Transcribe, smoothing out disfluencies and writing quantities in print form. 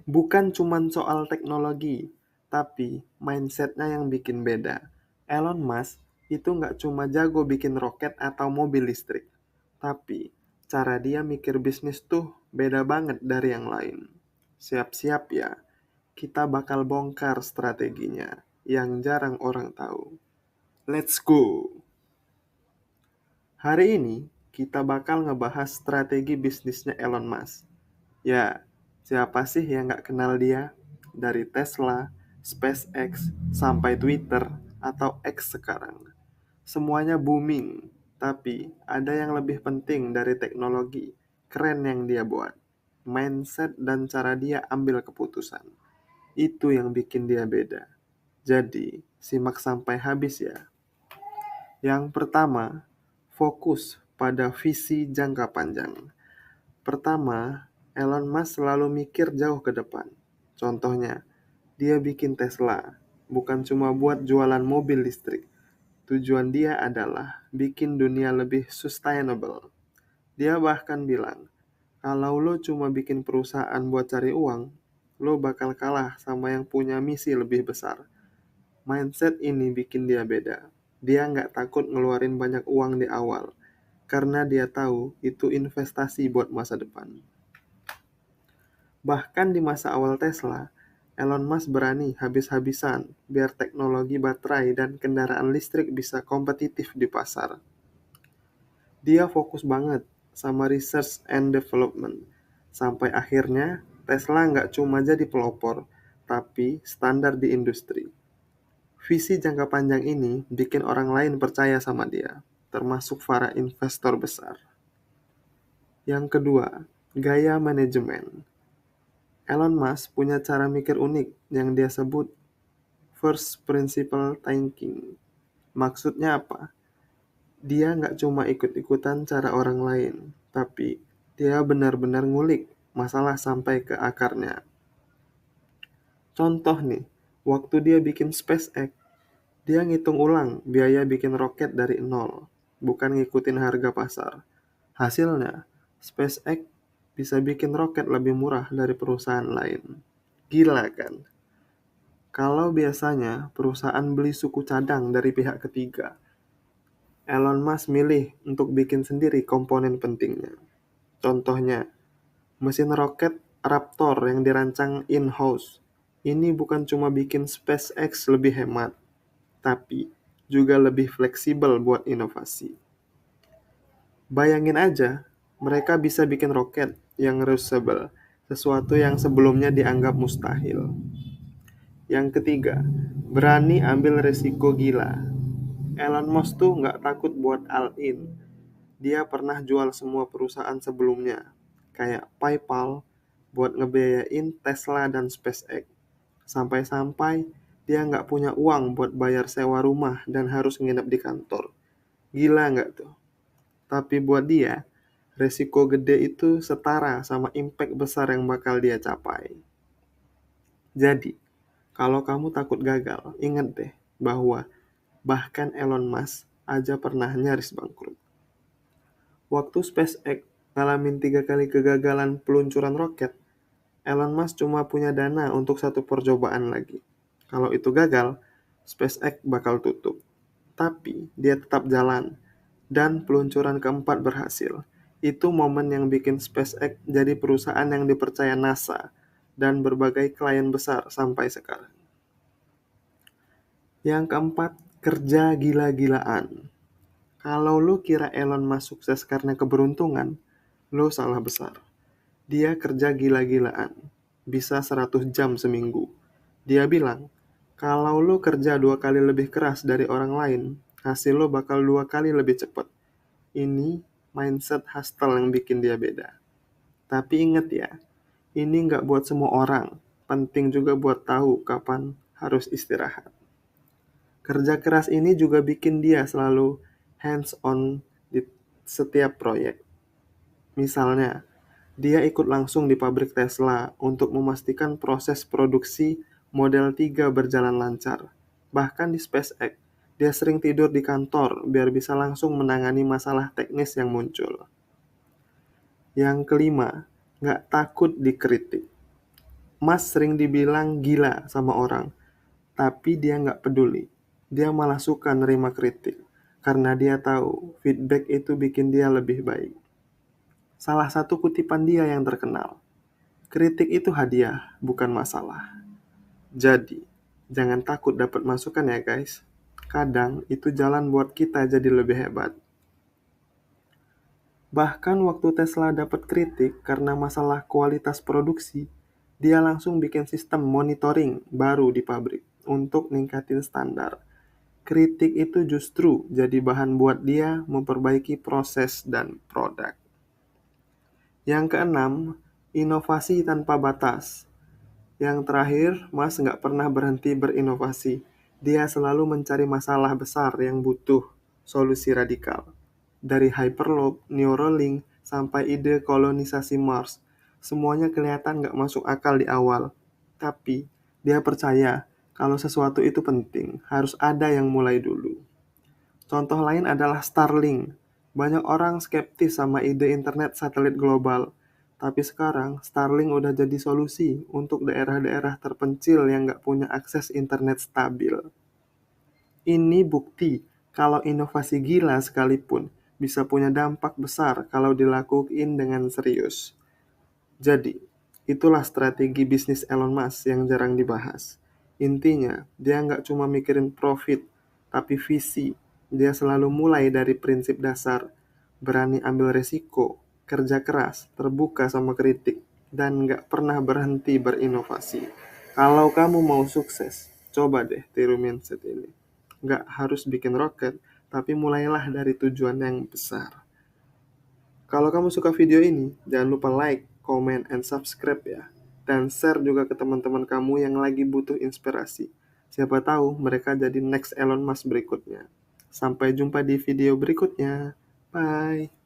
Bukan cuman soal teknologi, tapi mindsetnya yang bikin beda. Elon Musk itu nggak cuma jago bikin roket atau mobil listrik, tapi cara dia mikir bisnis tuh beda banget dari yang lain. Siap-siap ya, kita bakal bongkar strateginya yang jarang orang tahu. Let's go! Hari ini kita bakal ngebahas strategi bisnisnya Elon Musk. Ya, siapa sih yang nggak kenal dia? Dari Tesla, SpaceX, sampai Twitter, atau X sekarang. Semuanya booming, tapi ada yang lebih penting dari teknologi. Keren yang dia buat. Mindset dan cara dia ambil keputusan. Itu yang bikin dia beda. Jadi, simak sampai habis ya. Yang pertama, fokus pada visi jangka panjang. Pertama, Elon Musk selalu mikir jauh ke depan. Contohnya, dia bikin Tesla, bukan cuma buat jualan mobil listrik. Tujuan dia adalah bikin dunia lebih sustainable. Dia bahkan bilang, kalau lo cuma bikin perusahaan buat cari uang, lo bakal kalah sama yang punya misi lebih besar. Mindset ini bikin dia beda. Dia nggak takut ngeluarin banyak uang di awal, karena dia tahu itu investasi buat masa depan. Bahkan di masa awal Tesla, Elon Musk berani habis-habisan biar teknologi baterai dan kendaraan listrik bisa kompetitif di pasar. Dia fokus banget sama research and development, sampai akhirnya Tesla nggak cuma jadi pelopor, tapi standar di industri. Visi jangka panjang ini bikin orang lain percaya sama dia, termasuk para investor besar. Yang kedua, gaya manajemen. Elon Musk punya cara mikir unik yang dia sebut first principle thinking. Maksudnya apa? Dia nggak cuma ikut-ikutan cara orang lain, tapi dia benar-benar ngulik masalah sampai ke akarnya. Contoh nih, waktu dia bikin SpaceX, dia ngitung ulang biaya bikin roket dari nol, bukan ngikutin harga pasar. Hasilnya, SpaceX bisa bikin roket lebih murah dari perusahaan lain. Gila kan? Kalau biasanya perusahaan beli suku cadang dari pihak ketiga, Elon Musk milih untuk bikin sendiri komponen pentingnya. Contohnya, mesin roket Raptor yang dirancang in-house. Ini bukan cuma bikin SpaceX lebih hemat, tapi juga lebih fleksibel buat inovasi. Bayangin aja, mereka bisa bikin roket yang reusable, sesuatu yang sebelumnya dianggap mustahil. Yang ketiga, berani ambil resiko gila. Elon Musk tuh nggak takut buat all in. Dia pernah jual semua perusahaan sebelumnya, kayak PayPal, buat ngebiayain Tesla dan SpaceX. Sampai-sampai dia nggak punya uang buat bayar sewa rumah dan harus nginep di kantor. Gila nggak tuh? Tapi buat dia, resiko gede itu setara sama impact besar yang bakal dia capai. Jadi, kalau kamu takut gagal, ingat deh bahwa bahkan Elon Musk aja pernah nyaris bangkrut. Waktu SpaceX ngalamin 3 kali kegagalan peluncuran roket, Elon Musk cuma punya dana untuk satu percobaan lagi. Kalau itu gagal, SpaceX bakal tutup. Tapi dia tetap jalan, dan peluncuran keempat berhasil. Itu momen yang bikin SpaceX jadi perusahaan yang dipercaya NASA dan berbagai klien besar sampai sekarang. Yang keempat, kerja gila-gilaan. Kalau lu kira Elon Musk sukses karena keberuntungan, lu salah besar. Dia kerja gila-gilaan, bisa 100 jam seminggu. Dia bilang, kalau lu kerja 2 kali lebih keras dari orang lain, hasil lu bakal 2 kali lebih cepat. Ini mindset hustle yang bikin dia beda. Tapi inget ya, ini nggak buat semua orang. Penting juga buat tahu kapan harus istirahat. Kerja keras ini juga bikin dia selalu hands-on di setiap proyek. Misalnya, dia ikut langsung di pabrik Tesla untuk memastikan proses produksi Model 3 berjalan lancar. Bahkan di SpaceX, dia sering tidur di kantor biar bisa langsung menangani masalah teknis yang muncul. Yang kelima, nggak takut dikritik. Musk sering dibilang gila sama orang, tapi dia nggak peduli. Dia malah suka nerima kritik, karena dia tahu feedback itu bikin dia lebih baik. Salah satu kutipan dia yang terkenal, kritik itu hadiah, bukan masalah. Jadi, jangan takut dapat masukan ya guys. Kadang itu jalan buat kita jadi lebih hebat. Bahkan waktu Tesla dapat kritik karena masalah kualitas produksi, dia langsung bikin sistem monitoring baru di pabrik untuk ningkatin standar. Kritik itu justru jadi bahan buat dia memperbaiki proses dan produk. Yang keenam, inovasi tanpa batas. Yang terakhir, Mas nggak pernah berhenti berinovasi. Dia selalu mencari masalah besar yang butuh solusi radikal. Dari Hyperloop, Neuralink, sampai ide kolonisasi Mars. Semuanya kelihatan nggak masuk akal di awal. Tapi, dia percaya kalau sesuatu itu penting, harus ada yang mulai dulu. Contoh lain adalah Starlink. Banyak orang skeptis sama ide internet satelit global. Tapi sekarang, Starlink udah jadi solusi untuk daerah-daerah terpencil yang nggak punya akses internet stabil. Ini bukti kalau inovasi gila sekalipun bisa punya dampak besar kalau dilakuin dengan serius. Jadi, itulah strategi bisnis Elon Musk yang jarang dibahas. Intinya, dia nggak cuma mikirin profit, tapi visi. Dia selalu mulai dari prinsip dasar, berani ambil resiko, kerja keras, terbuka sama kritik, dan nggak pernah berhenti berinovasi. Kalau kamu mau sukses, coba deh tiru mindset ini. Nggak harus bikin roket, tapi mulailah dari tujuan yang besar. Kalau kamu suka video ini, jangan lupa like, comment, and subscribe ya. Dan share juga ke teman-teman kamu yang lagi butuh inspirasi. Siapa tahu mereka jadi next Elon Musk berikutnya. Sampai jumpa di video berikutnya. Bye.